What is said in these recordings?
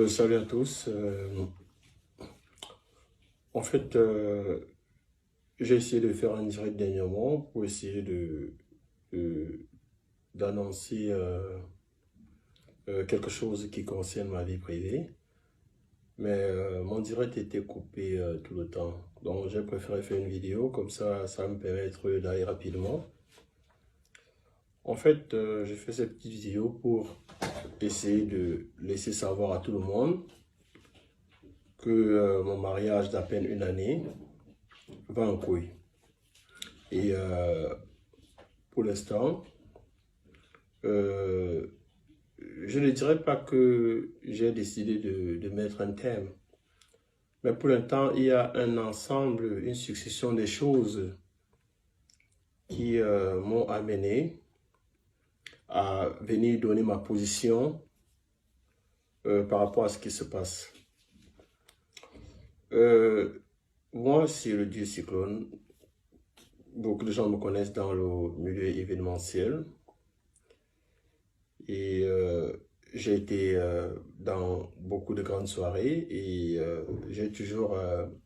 Salut à tous. En fait, j'ai essayé de faire un direct dernièrement pour essayer de- d'annoncer quelque chose qui concerne ma vie privée. Mais mon direct était coupé tout le temps. Donc j'ai préféré faire une vidéo, comme ça va me permettre d'aller rapidement. En fait, j'ai fait cette petite vidéo pour essayer de laisser savoir à tout le monde que mon mariage d'à peine une année va en couille. Et pour l'instant, euh, je ne dirais pas que j'ai décidé de mettre un thème, mais pour l'instant, il y a un ensemble, une succession de choses qui m'ont amené à venir donner ma position par rapport à ce qui se passe. Euh, Moi, c'est le dieu Cyclone. Beaucoup de gens me connaissent dans le milieu événementiel. Et j'ai été dans beaucoup de grandes soirées et j'ai toujours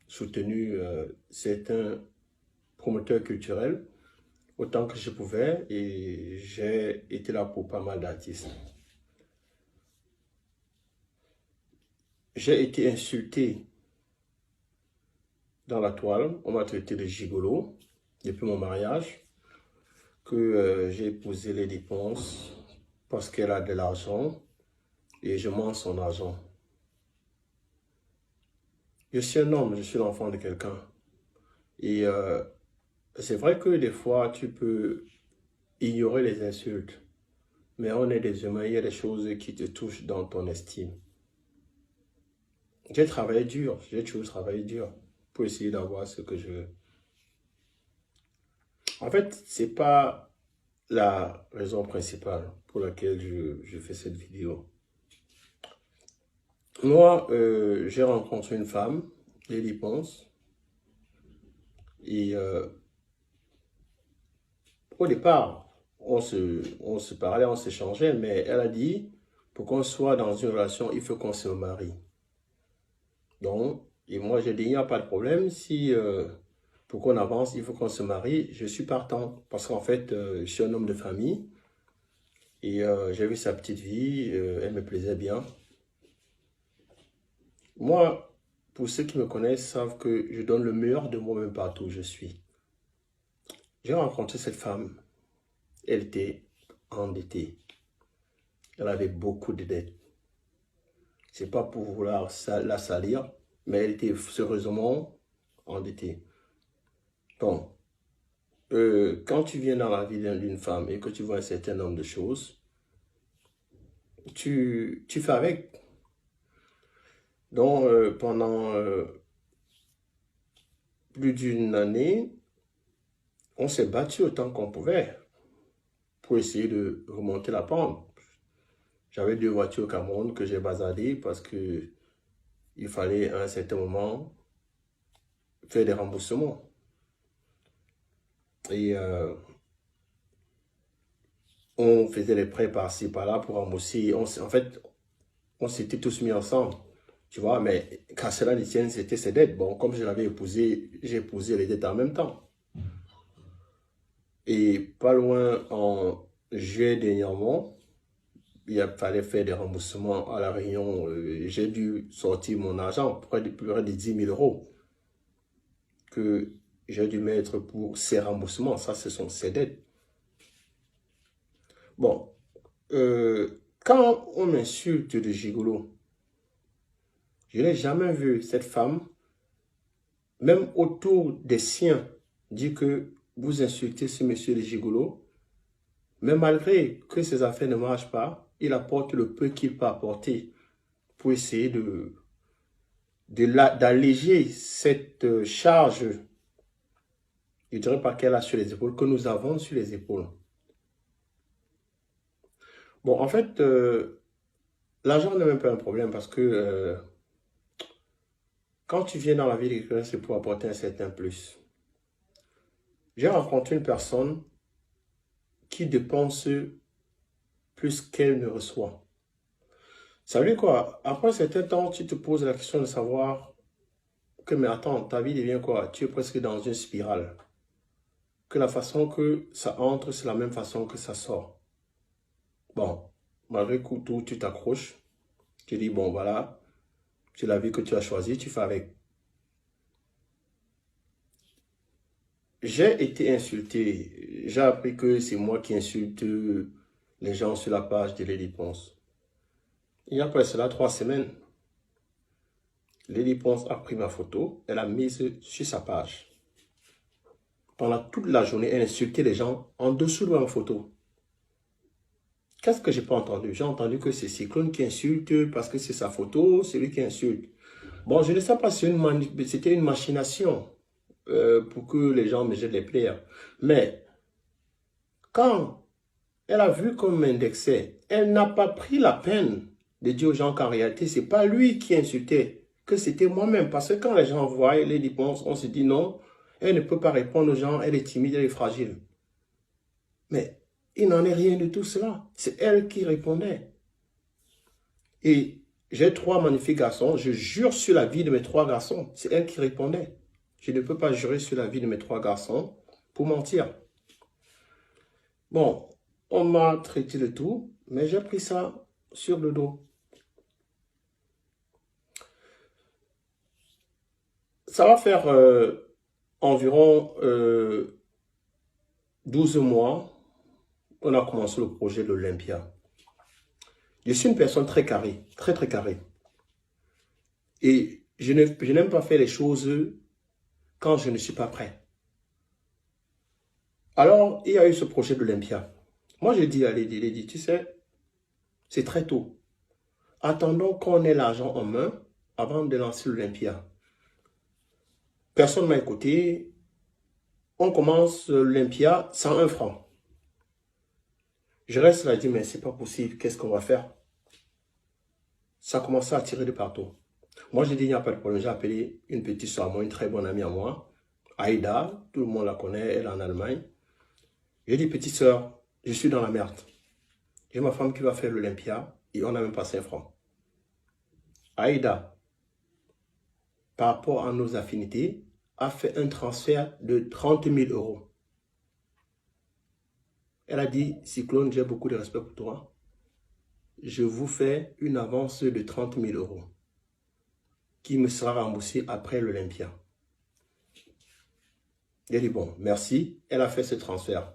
soutenu certains promoteurs culturels autant que je pouvais et j'ai été là pour pas mal d'artistes. J'ai été insulté dans la toile, on m'a traité de gigolo depuis mon mariage, que j'ai épousé les dépenses parce qu'elle a de l'argent et je mange son argent. Je suis un homme, je suis l'enfant de quelqu'un. Et c'est vrai que des fois, tu peux ignorer les insultes, mais on est des humains, il y a des choses qui te touchent dans ton estime. J'ai travaillé dur, j'ai toujours travaillé dur pour essayer d'avoir ce que je veux. En fait, c'est pas la raison principale pour laquelle je fais cette vidéo. Moi, j'ai rencontré une femme, Lily Ponce, et au départ, on se parlait, on s'échangeait, mais elle a dit, pour qu'on soit dans une relation, il faut qu'on se marie. Donc, et moi j'ai dit, il n'y a pas de problème, si pour qu'on avance, il faut qu'on se marie, je suis partant. Parce qu'en fait, je suis un homme de famille, et j'ai vu sa petite vie, elle me plaisait bien. Moi, pour ceux qui me connaissent, savent que je donne le meilleur de moi-même partout où je suis. J'ai rencontré cette femme, elle était endettée, elle avait beaucoup de dettes. C'est pas pour vouloir la salir, mais elle était sérieusement endettée. Bon, quand tu viens dans la vie d'une femme et que tu vois un certain nombre de choses, tu fais avec. Donc, pendant plus d'une année, on s'est battu autant qu'on pouvait pour essayer de remonter la pente. J'avais deux voitures au Cameroun que j'ai bazardées parce que il fallait à un certain moment faire des remboursements. Et on faisait des prêts par-ci, par-là pour rembourser. En fait, on s'était tous mis ensemble, tu vois, mais quand cela ne tienne, c'était ses dettes. Bon, comme je l'avais épousé, j'ai épousé les dettes en même temps. Et pas loin, en juillet dernièrement, fallait faire des remboursements à la Réunion. J'ai dû sortir mon argent, près de 10 000 euros, que j'ai dû mettre pour ces remboursements. Ça, ce sont ses dettes. Bon, quand on m'insulte de gigolo, je n'ai jamais vu cette femme, même autour des siens, dire que vous insultez ce monsieur de gigolo, mais malgré que ses affaires ne marchent pas, il apporte le peu qu'il peut apporter pour essayer d'alléger cette charge, je ne dirais pas qu'elle a sur les épaules, que nous avons sur les épaules. Bon, en fait, l'argent n'est même pas un problème parce que quand tu viens dans la vie de quelqu'un, c'est pour apporter un certain plus. J'ai rencontré une personne qui dépense plus qu'elle ne reçoit. Ça veut dire quoi? Après un certain temps, tu te poses la question de savoir que, mais attends, ta vie devient quoi? Tu es presque dans une spirale. Que la façon que ça entre, c'est la même façon que ça sort. Bon, malgré tout, tu t'accroches. Tu dis, bon, voilà, c'est la vie que tu as choisie, tu fais avec. J'ai été insulté. J'ai appris que c'est moi qui insulte les gens sur la page de Lady Ponce. Il y a après cela 3 semaines, Lady Ponce a pris ma photo, elle a mise sur sa page. Pendant toute la journée, elle insultait les gens en dessous de ma photo. Qu'est-ce que j'ai pas entendu? J'ai entendu que c'est Cyclone qui insulte parce que c'est sa photo, c'est lui qui insulte. Bon, je ne sais pas si c'était une machination pour que les gens me jettent les pierres. Mais quand elle a vu qu'on m'indexait, elle n'a pas pris la peine de dire aux gens qu'en réalité, ce n'est pas lui qui insultait, que c'était moi-même. Parce que quand les gens voient les réponses, on se dit non, elle ne peut pas répondre aux gens, elle est timide, elle est fragile. Mais il n'en est rien de tout cela. C'est elle qui répondait. Et j'ai 3 magnifiques garçons. Je jure sur la vie de mes 3 garçons. C'est elle qui répondait. Je ne peux pas jurer sur la vie de mes 3 garçons pour mentir. Bon, on m'a traité de tout, mais j'ai pris ça sur le dos. Ça va faire environ 12 mois qu'on a commencé le projet de l'Olympia. Je suis une personne très carrée, très très carrée. Et je n'aime pas faire les choses quand je ne suis pas prêt. Alors, il y a eu ce projet de l'Olympia. Moi, j'ai dit à Lady, tu sais, c'est très tôt. Attendons qu'on ait l'argent en main avant de lancer l'Olympia. Personne ne m'a écouté. On commence l'Olympia 101 francs. Je reste là et dis, mais c'est pas possible, qu'est-ce qu'on va faire? Ça a commencé à tirer de partout. Moi, j'ai dit, il n'y a pas de problème. J'ai appelé une petite soeur à moi, une très bonne amie à moi, Aïda, tout le monde la connaît, elle est en Allemagne. J'ai dit, petite soeur, je suis dans la merde. J'ai ma femme qui va faire l'Olympia et on n'a même pas 5 francs. Aïda, par rapport à nos affinités, a fait un transfert de 30 000 euros. Elle a dit, Cyclone, j'ai beaucoup de respect pour toi. Je vous fais une avance de 30 000 euros qui me sera remboursée après l'Olympia. J'ai dit, bon, merci. Elle a fait ce transfert.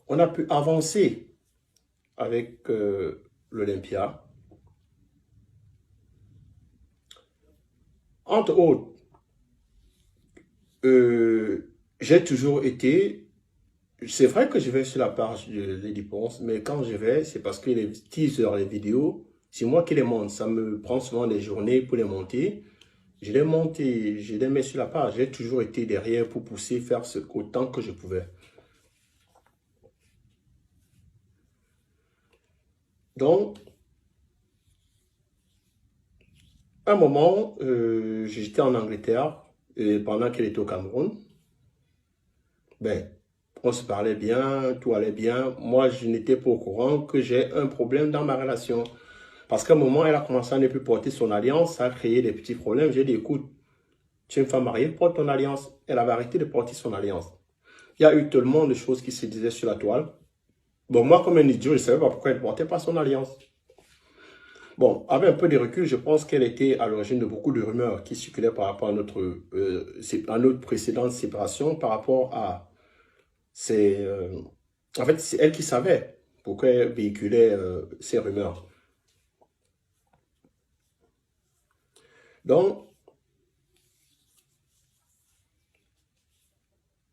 On a pu avancer avec l'Olympia. Entre autres, j'ai toujours été, c'est vrai que je vais sur la page de Lady Ponce, mais quand je vais, c'est parce que les teasers, les vidéos, c'est moi qui les monte. Ça me prend souvent des journées pour les monter. Je les monte et je les mets sur la page. J'ai toujours été derrière pour pousser, faire autant que je pouvais. Donc, à un moment, j'étais en Angleterre et pendant qu'elle était au Cameroun. Ben, on se parlait bien, tout allait bien. Moi, je n'étais pas au courant que j'ai un problème dans ma relation. Parce qu'à un moment, elle a commencé à ne plus porter son alliance, ça a créé des petits problèmes. J'ai dit, écoute, tu es une femme mariée, porte ton alliance. Elle avait arrêté de porter son alliance. Il y a eu tellement de choses qui se disaient sur la toile. Bon, moi, comme un idiot, je ne savais pas pourquoi elle ne portait pas son alliance. Bon, avec un peu de recul, je pense qu'elle était à l'origine de beaucoup de rumeurs qui circulaient par rapport à notre précédente séparation, par rapport à en fait, c'est elle qui savait pourquoi elle véhiculait ces rumeurs. Donc,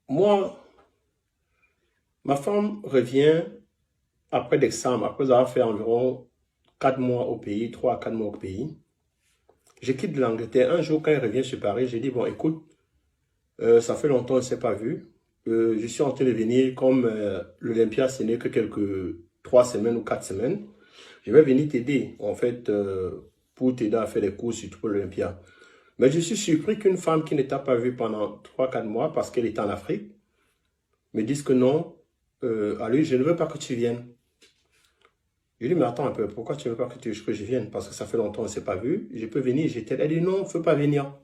moi, ma femme revient après l'examen, après avoir fait environ 4 mois au pays, 3 à 4 mois au pays. Je quitte l'Angleterre. Un jour, quand elle revient sur Paris, j'ai dit, bon, écoute, ça fait longtemps qu'on ne s'est pas vu. Je suis en train de venir, comme l'Olympia, ce n'est que 3 semaines ou 4 semaines. Je vais venir t'aider, en fait, pour t'aider à faire des cours, surtout pour l'Olympia. Mais je suis surpris qu'une femme qui ne t'a pas vu pendant 3-4 mois, parce qu'elle est en Afrique, me dise que non, allez, je ne veux pas que tu viennes. Je lui dis, mais attends un peu, pourquoi tu ne veux pas que je vienne? Parce que ça fait longtemps qu'on ne s'est pas vu. Je peux venir, j'étais là. Elle dit, non, il ne faut pas venir.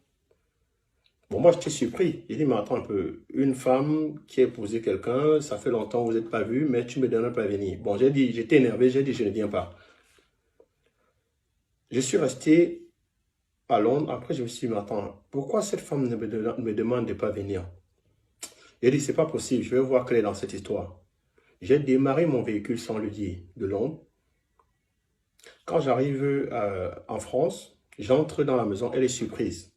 Bon, moi, j'étais surpris. J'ai dit, mais attends un peu. Une femme qui a épousé quelqu'un, ça fait longtemps que vous n'êtes pas vu, mais tu me donnes pas à venir. Bon, j'ai dit, j'étais énervé, j'ai dit, je ne viens pas. Je suis resté à Londres. Après, je me suis dit, mais attends, pourquoi cette femme me demande de ne pas venir? J'ai dit, c'est pas possible, je vais voir quelle est dans cette histoire. J'ai démarré mon véhicule sans le dire de Londres. Quand j'arrive en France, j'entre dans la maison, elle est surprise.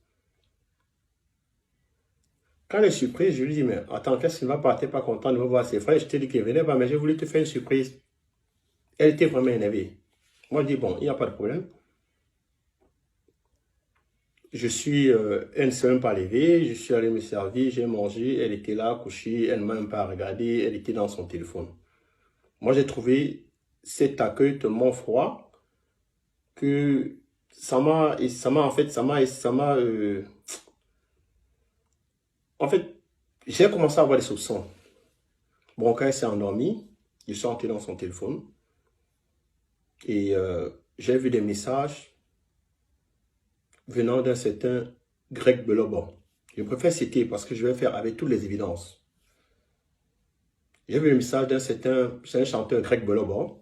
Quand elle est surprise, je lui dis, mais attends, qu'est-ce qui ne va pas? Tu n'es pas content de me voir? C'est vrai, je t'ai dit qu'elle venait pas, mais j'ai voulu te faire une surprise. Elle était vraiment énervée. Moi, je dis, bon, il n'y a pas de problème. Elle ne s'est même pas levée, je suis allé me servir, j'ai mangé, elle était là, couchée, elle ne m'a même pas regardé, elle était dans son téléphone. Moi, j'ai trouvé cet accueil tellement froid que en fait, j'ai commencé à avoir des soupçons. Bon, quand elle s'est endormie, je suis entré dans son téléphone et j'ai vu des messages venant d'un certain Greg Belobo. Je préfère citer parce que je vais faire avec toutes les évidences. J'ai vu le message d'un certain chanteur Greg Belobo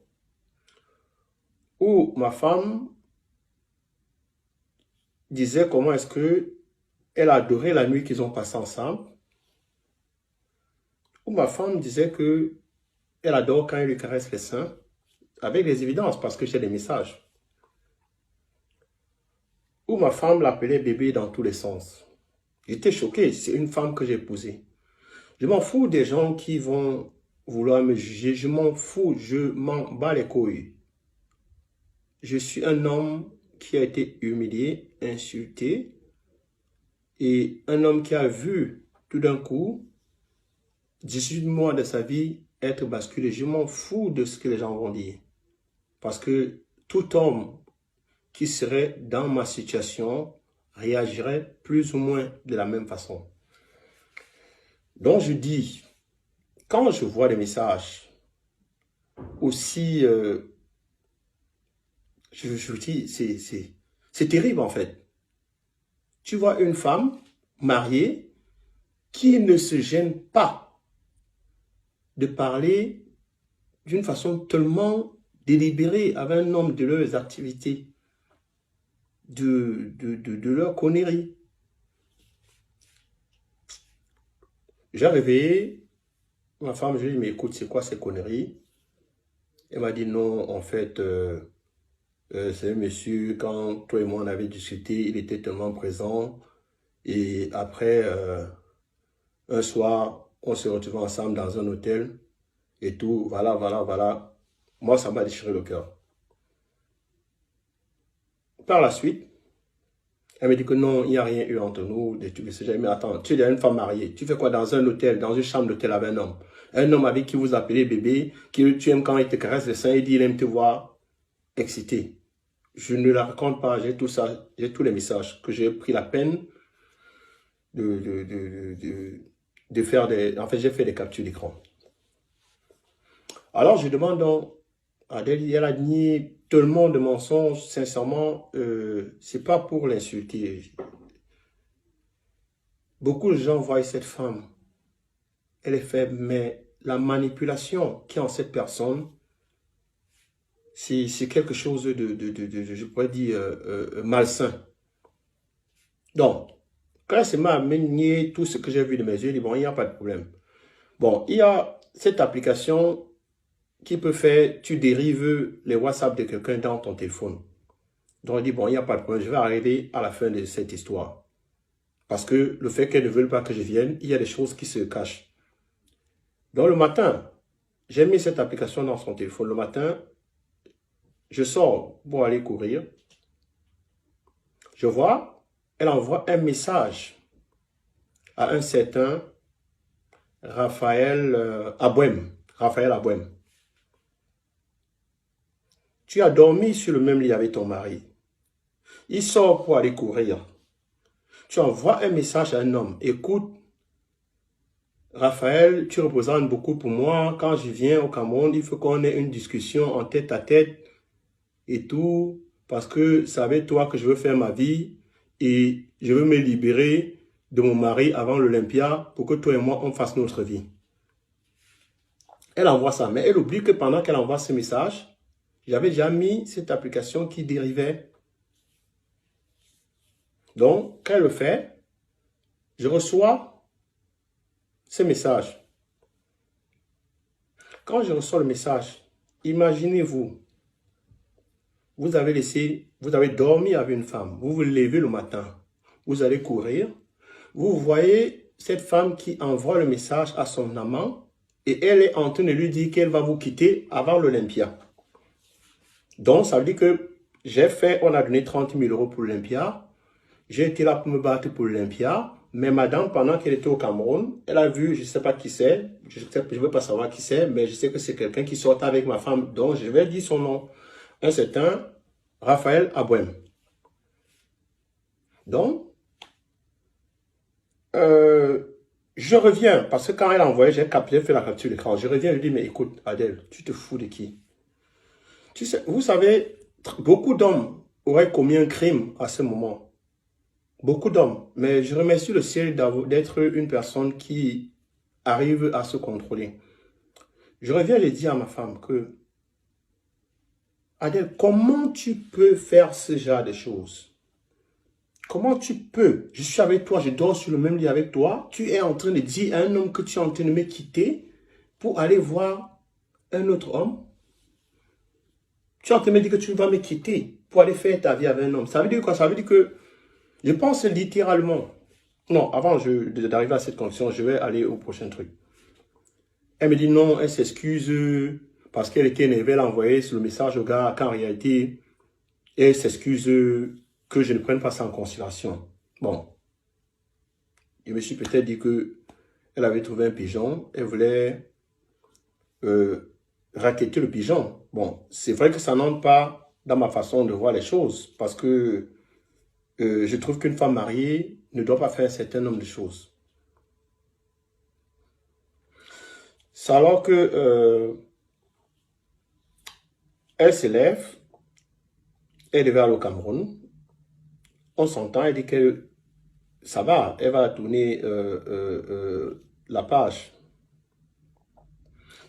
où ma femme disait comment est-ce que elle adorait la nuit qu'ils ont passée ensemble. Où ma femme disait que elle adore quand elle lui caresse les seins, avec des évidences parce que j'ai des messages. Où ma femme l'appelait bébé dans tous les sens. J'étais choqué, c'est une femme que j'ai épousée. Je m'en fous des gens qui vont vouloir me juger, je m'en fous, je m'en bats les couilles. Je suis un homme qui a été humilié, insulté, et un homme qui a vu tout d'un coup 18 mois de sa vie être basculé. Je m'en fous de ce que les gens vont dire. Parce que tout homme qui serait dans ma situation réagirait plus ou moins de la même façon. Donc je dis, quand je vois des messages aussi, je dis, c'est terrible en fait. Tu vois une femme mariée qui ne se gêne pas de parler d'une façon tellement délibérée avec un homme de leurs activités, de leur connerie. J'ai réveillé ma femme, je lui ai dit, mais écoute, c'est quoi ces conneries? Elle m'a dit, non, en fait, c'est un monsieur, quand toi et moi on avait discuté, il était tellement présent. Et après, un soir, on se retrouvait ensemble dans un hôtel et tout, voilà, voilà, voilà. Moi, ça m'a déchiré le cœur. Par la suite, elle me dit que non, il n'y a rien eu entre nous, des trucs de ce genre. Mais attends, tu es une femme mariée. Tu fais quoi dans un hôtel, dans une chambre d'hôtel avec un homme? Un homme avec qui vous appelez bébé, qui tu aimes quand il te caresse le sein et dit il aime te voir excité. Je ne la raconte pas, j'ai tout ça, j'ai tous les messages que j'ai pris la peine de faire des... En fait, j'ai fait des captures d'écran. Alors, je demande donc à Adèle, elle a nié tellement de mensonges, sincèrement, c'est pas pour l'insulter. Beaucoup de gens voient cette femme, elle est faible, mais la manipulation qui est en cette personne, c'est quelque chose je pourrais dire, malsain. Donc, quand elle m'a nié tout ce que j'ai vu de mes yeux, je dis, bon, il n'y a pas de problème. Bon, il y a cette application qui peut faire, tu dérives les WhatsApp de quelqu'un dans ton téléphone. Donc, je dis, bon, il n'y a pas de problème, je vais arriver à la fin de cette histoire. Parce que le fait qu'elle ne veulent pas que je vienne, il y a des choses qui se cachent. Donc, le matin, j'ai mis cette application dans son téléphone. Le matin, je sors pour aller courir. Je vois, elle envoie un message à un certain Raphaël Abouem. Raphaël Abouem. Tu as dormi sur le même lit avec ton mari. Il sort pour aller courir. Tu envoies un message à un homme. Écoute, Raphaël, tu représentes beaucoup pour moi. Quand je viens au Cameroun, il faut qu'on ait une discussion en tête à tête. et tout, parce que c'est avec toi que je veux faire ma vie et je veux me libérer de mon mari avant l'Olympia pour que toi et moi, on fasse notre vie. Elle envoie ça, mais elle oublie que pendant qu'elle envoie ce message, j'avais déjà mis cette application qui dérivait. Donc, quand elle le fait, je reçois ce message. Quand je reçois le message, imaginez-vous, vous avez dormi avec une femme, vous vous levez le matin, vous allez courir, vous voyez cette femme qui envoie le message à son amant et elle est en train de lui dire qu'elle va vous quitter avant l'Olympia. Donc, ça veut dire que on a donné 30 000 € pour l'Olympia. J'ai été là pour me battre pour l'Olympia. Mais madame, pendant qu'elle était au Cameroun, elle a vu, je ne sais pas qui c'est, je ne veux pas savoir qui c'est, mais je sais que c'est quelqu'un qui sort avec ma femme, donc je vais dire son nom. Un certain Raphaël Abouem. Donc, je reviens, parce que quand elle a envoyé, j'ai fait la capture d'écran. Je reviens, je dis, mais écoute, Adèle, tu te fous de qui? Tu sais, vous savez, beaucoup d'hommes auraient commis un crime à ce moment. Beaucoup d'hommes. Mais je remercie le ciel d'être une personne qui arrive à se contrôler. Je reviens, je dis à ma femme que, Adèle, comment tu peux faire ce genre de choses? Comment tu peux? Je suis avec toi, je dors sur le même lit avec toi. Tu es en train de dire à un homme que tu es en train de me quitter pour aller voir un autre homme. Tu es en train de me dire que tu vas me quitter pour aller faire ta vie avec un homme. Ça veut dire quoi? Ça veut dire que je pense littéralement. Non, avant d'arriver à cette conclusion, je vais aller au prochain truc. Elle me dit non, elle s'excuse parce qu'elle était énervée, elle a envoyé le message au gars qu'en réalité, elle s'excuse que je ne prenne pas ça en considération. Bon, je me suis peut-être dit que elle avait trouvé un pigeon, elle voulait racketter le pigeon. Bon, c'est vrai que ça n'entre pas dans ma façon de voir les choses parce que je trouve qu'une femme mariée ne doit pas faire un certain nombre de choses. C'est alors que elle s'élève, elle devait aller au Cameroun. On s'entend, elle dit que ça va, elle va tourner la page.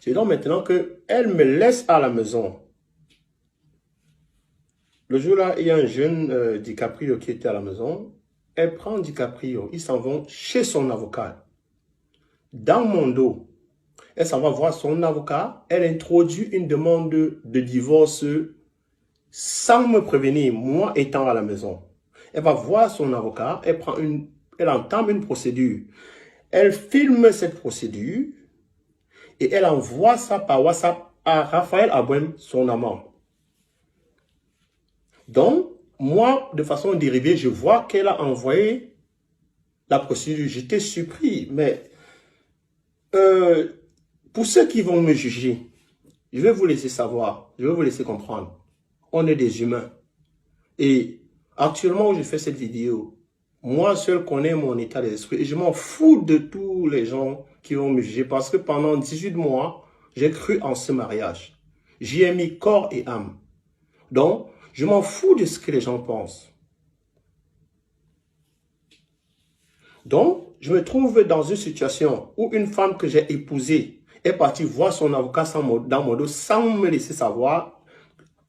C'est donc maintenant qu'elle me laisse à la maison. Le jour-là, il y a un jeune DiCaprio qui était à la maison. Elle prend DiCaprio, ils s'en vont chez son avocat. Dans mon dos, elle s'en va voir son avocat. Elle introduit une demande de divorce sans me prévenir, moi étant à la maison. Elle va voir son avocat, elle entame une procédure. Elle filme cette procédure et elle envoie ça par WhatsApp à Raphaël Abouem, son amant. Donc, moi, de façon dérivée, je vois qu'elle a envoyé la procédure. J'étais surpris, mais pour ceux qui vont me juger, je vais vous laisser savoir, je vais vous laisser comprendre. On est des humains. Et actuellement où je fais cette vidéo, moi seul connais mon état d'esprit. Et je m'en fous de tous les gens qui vont me juger parce que pendant 18 mois, j'ai cru en ce mariage. J'y ai mis corps et âme. Donc, je m'en fous de ce que les gens pensent. Donc, je me trouve dans une situation où une femme que j'ai épousée est partie voir son avocat dans mon dos sans me laisser savoir,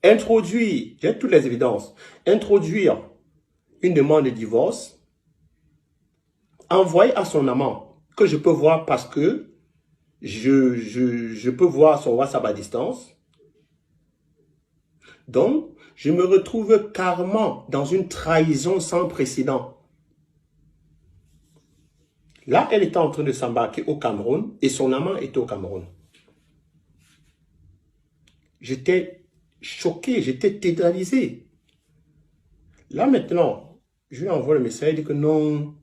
introduire, j'ai toutes les évidences, introduire une demande de divorce, envoyer à son amant, que je peux voir parce que je peux voir son WhatsApp à distance. Donc, je me retrouve carrément dans une trahison sans précédent. Là, elle était en train de s'embarquer au Cameroun et son amant était au Cameroun. J'étais choqué, j'étais tétanisé. Là maintenant, je lui envoie le message, il dit que non,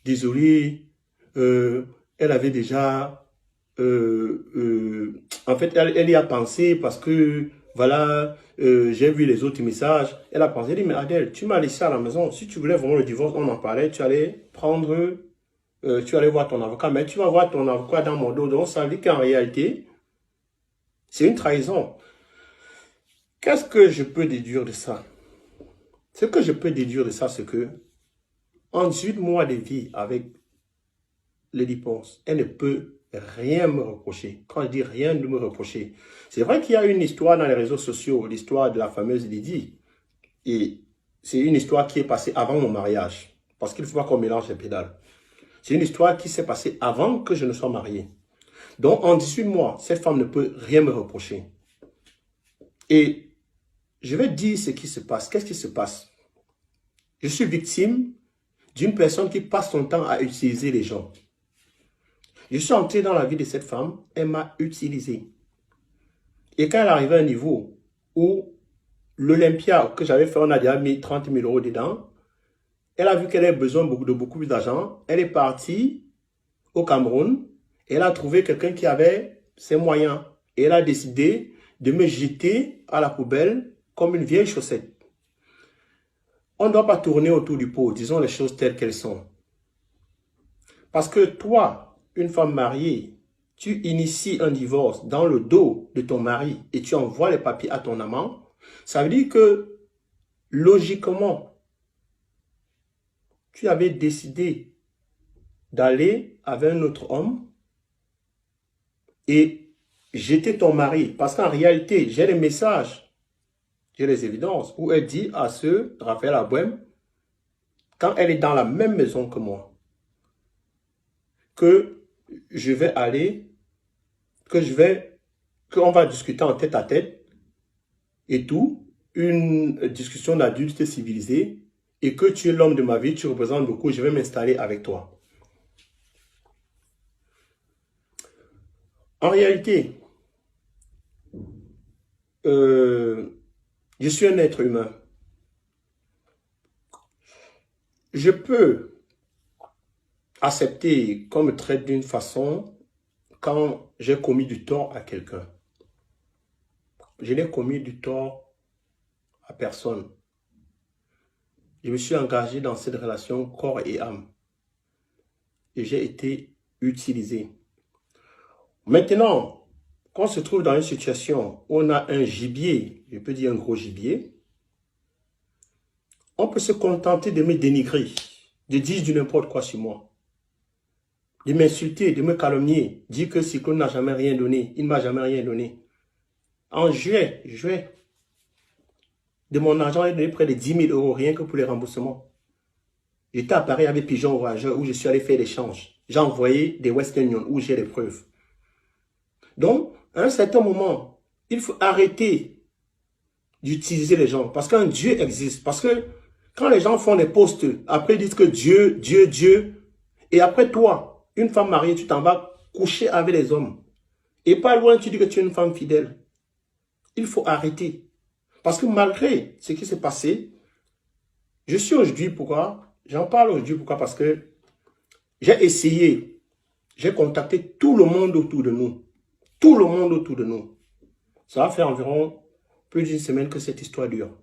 désolé, elle avait déjà, en fait, elle y a pensé parce que, voilà, j'ai vu les autres messages. Elle a pensé, elle dit, mais Adèle, tu m'as laissé à la maison. Si tu voulais vraiment le divorce, on en parlait, tu allais prendre, tu allais voir ton avocat, mais tu vas voir ton avocat dans mon dos. Donc, ça veut dire qu'en réalité, c'est une trahison. Qu'est-ce que je peux déduire de ça? Ce que je peux déduire de ça, c'est que en 18 mois de vie avec Lady Ponce, elle ne peut rien me reprocher. Quand je dis rien de me reprocher, c'est vrai qu'il y a une histoire dans les réseaux sociaux, l'histoire de la fameuse Lydie. Et c'est une histoire qui est passée avant mon mariage. Parce qu'il ne faut pas qu'on mélange les pédales. C'est une histoire qui s'est passée avant que je ne sois marié. Donc, en 18 mois, cette femme ne peut rien me reprocher. Et je vais dire ce qui se passe. Qu'est-ce qui se passe? Je suis victime d'une personne qui passe son temps à utiliser les gens. Je suis entré dans la vie de cette femme, elle m'a utilisé. Et quand elle arrivait à un niveau où l'Olympia que j'avais fait, on a déjà mis 30 000 € dedans, elle a vu qu'elle avait besoin de beaucoup plus d'argent. Elle est partie au Cameroun et elle a trouvé quelqu'un qui avait ses moyens. Et elle a décidé de me jeter à la poubelle comme une vieille chaussette. On ne doit pas tourner autour du pot, disons les choses telles qu'elles sont. Parce que toi, une femme mariée, tu inities un divorce dans le dos de ton mari et tu envoies les papiers à ton amant, ça veut dire que, logiquement, tu avais décidé d'aller avec un autre homme et jeter ton mari. Parce qu'en réalité, j'ai les messages, j'ai les évidences où elle dit à ce Raphaël Abouem, quand elle est dans la même maison que moi, que je vais aller, qu'on va discuter en tête à tête et tout, une discussion d'adulte civilisé, et que tu es l'homme de ma vie, tu représentes beaucoup, je vais m'installer avec toi. En réalité, je suis un être humain. Je peux accepter qu'on me traite d'une façon quand j'ai commis du tort à quelqu'un. Je n'ai commis du tort à personne. Je me suis engagé dans cette relation corps et âme. Et j'ai été utilisé. Maintenant, quand on se trouve dans une situation où on a un gibier, je peux dire un gros gibier, on peut se contenter de me dénigrer, de dire du n'importe quoi sur moi, de m'insulter, de me calomnier, dire que Cyclone n'a jamais rien donné, il ne m'a jamais rien donné. En juillet, de mon argent, j'ai donné près de 10 000 € rien que pour les remboursements. J'étais à Paris avec Pigeon Voyageur où je suis allé faire l'échange. J'ai envoyé des Western Union où j'ai les preuves. Donc, à un certain moment, il faut arrêter d'utiliser les gens. Parce qu'un Dieu existe. Parce que quand les gens font des posts, après ils disent que Dieu, Dieu, Dieu. Et après toi, une femme mariée, tu t'en vas coucher avec les hommes. Et pas loin, tu dis que tu es une femme fidèle. Il faut arrêter. Parce que malgré ce qui s'est passé, je suis aujourd'hui, pourquoi? J'en parle aujourd'hui, pourquoi? Parce que j'ai essayé, j'ai contacté tout le monde autour de nous. Tout le monde autour de nous. Ça va faire environ plus d'une semaine que cette histoire dure.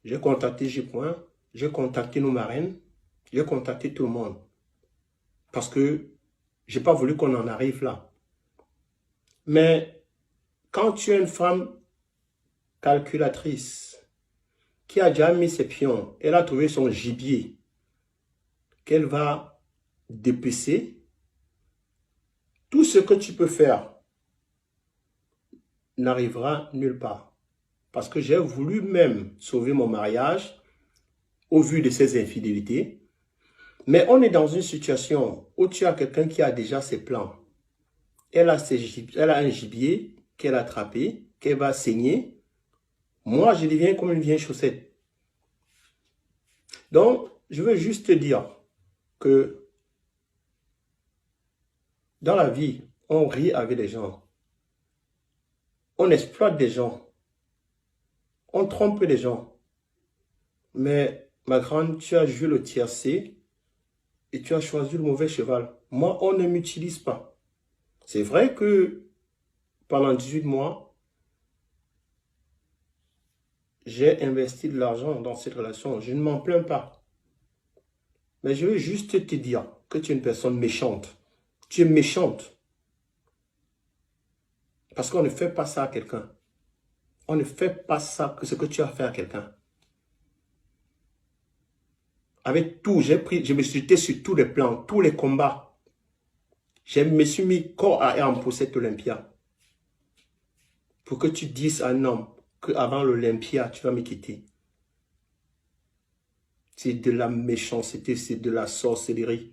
J'ai contacté J-Point, j'ai contacté nos marraines, j'ai contacté tout le monde. Parce que je n'ai pas voulu qu'on en arrive là. Mais quand tu es une femme calculatrice, qui a déjà mis ses pions, elle a trouvé son gibier, qu'elle va dépecer, tout ce que tu peux faire n'arrivera nulle part. Parce que j'ai voulu même sauver mon mariage au vu de ses infidélités. Mais on est dans une situation où tu as quelqu'un qui a déjà ses plans. Elle a un gibier qu'elle a attrapé, qu'elle va saigner. Moi, je deviens comme une vieille chaussette. Donc, je veux juste te dire que dans la vie, on rit avec les gens. On exploite des gens. On trompe les gens. Mais, ma grande, tu as joué le tiercé et tu as choisi le mauvais cheval. Moi, on ne m'utilise pas. C'est vrai que pendant 18 mois, j'ai investi de l'argent dans cette relation. Je ne m'en plains pas. Mais je veux juste te dire que tu es une personne méchante. Tu es méchante. Parce qu'on ne fait pas ça à quelqu'un. On ne fait pas ça, ce que tu as fait à quelqu'un. Avec tout, je me suis jeté sur tous les plans, tous les combats. Je me suis mis corps à âme pour cette Olympia. Pour que tu dises à un homme qu'avant l'Olympia, tu vas me quitter. C'est de la méchanceté, c'est de la sorcellerie.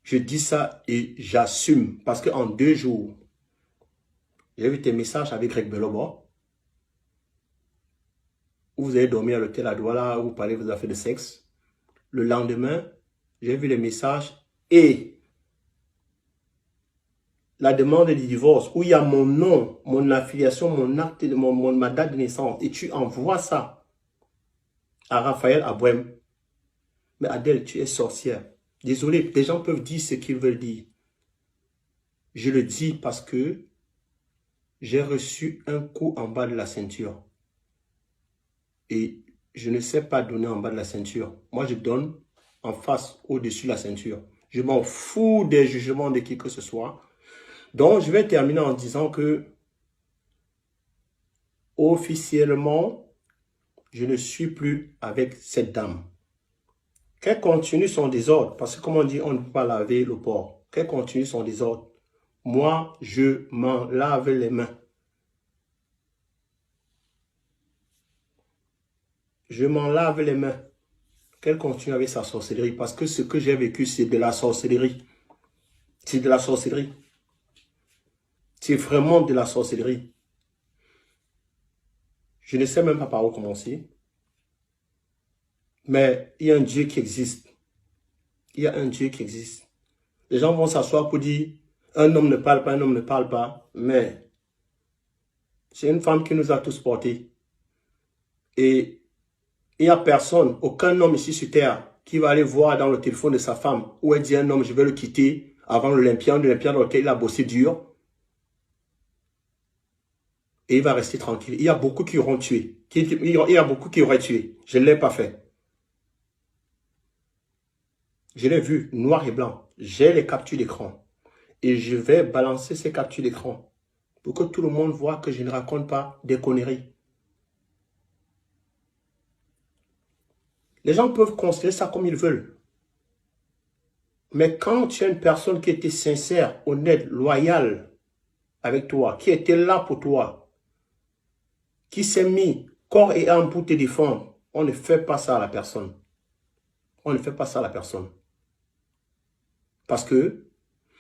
Je dis ça et j'assume. Parce qu'en 2 jours, j'ai vu tes messages avec Greg Belobo. Où vous avez dormi à l'hôtel à Douala, où vous parlez de vos affaires de sexe. Le lendemain, j'ai vu les messages et la demande de divorce où il y a mon nom, mon affiliation, mon acte, ma date de naissance. Et tu envoies ça à Raphaël Abouem. Mais Adèle, tu es sorcière. Désolé, les gens peuvent dire ce qu'ils veulent dire. Je le dis parce que j'ai reçu un coup en bas de la ceinture. Et je ne sais pas donner en bas de la ceinture. Moi, je donne en face, au-dessus de la ceinture. Je m'en fous des jugements de qui que ce soit. Donc, je vais terminer en disant que officiellement, je ne suis plus avec cette dame. Qu'elle continue son désordre, parce que comme on dit, on ne peut pas laver le porc. Qu'elle continue son désordre. Moi, je m'en lave les mains. Je m'en lave les mains. Qu'elle continue avec sa sorcellerie. Parce que ce que j'ai vécu, c'est de la sorcellerie. C'est de la sorcellerie. C'est vraiment de la sorcellerie. Je ne sais même pas par où commencer. Mais il y a un Dieu qui existe. Il y a un Dieu qui existe. Les gens vont s'asseoir pour dire, un homme ne parle pas, un homme ne parle pas. Mais c'est une femme qui nous a tous portés. Et il n'y a personne, aucun homme ici sur terre qui va aller voir dans le téléphone de sa femme où elle dit à un homme, je vais le quitter avant l'Olympia dans lequel il a bossé dur. Et il va rester tranquille. Il y a beaucoup qui auront tué. Il y a beaucoup qui auraient tué. Je ne l'ai pas fait. Je l'ai vu, noir et blanc. J'ai les captures d'écran. Et je vais balancer ces captures d'écran pour que tout le monde voit que je ne raconte pas des conneries. Les gens peuvent considérer ça comme ils veulent. Mais quand tu as une personne qui était sincère, honnête, loyale avec toi, qui était là pour toi, qui s'est mis corps et âme pour te défendre, on ne fait pas ça à la personne. On ne fait pas ça à la personne. Parce que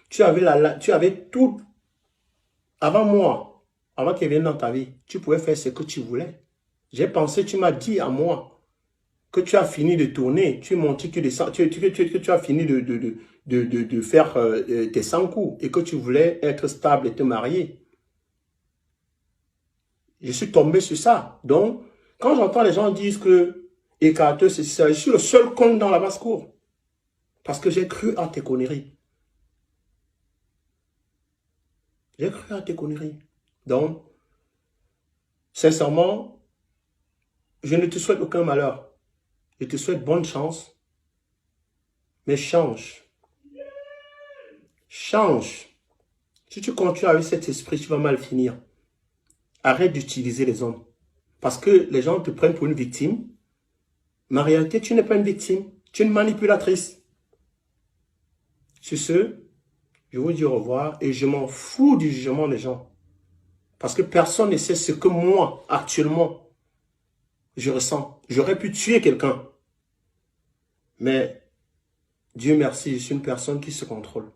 tu avais tout, avant moi, avant qu'il vienne dans ta vie, tu pouvais faire ce que tu voulais. J'ai pensé, tu m'as dit à moi que tu as fini de tourner, tu montes, tu descends, que tu as fini de faire tes 100 coups et que tu voulais être stable et te marier. Je suis tombé sur ça. Donc, quand j'entends les gens dire que écarteux, c'est ça, je suis le seul con dans la basse-cour. Parce que j'ai cru à tes conneries. J'ai cru à tes conneries. Donc, sincèrement, je ne te souhaite aucun malheur. Je te souhaite bonne chance. Mais change. Change. Si tu continues avec cet esprit, tu vas mal finir. Arrête d'utiliser les hommes. Parce que les gens te prennent pour une victime. Mais en réalité, tu n'es pas une victime. Tu es une manipulatrice. Sur ce, je vous dis au revoir et je m'en fous du jugement des gens. Parce que personne ne sait ce que moi, actuellement, je ressens. J'aurais pu tuer quelqu'un. Mais Dieu merci, je suis une personne qui se contrôle.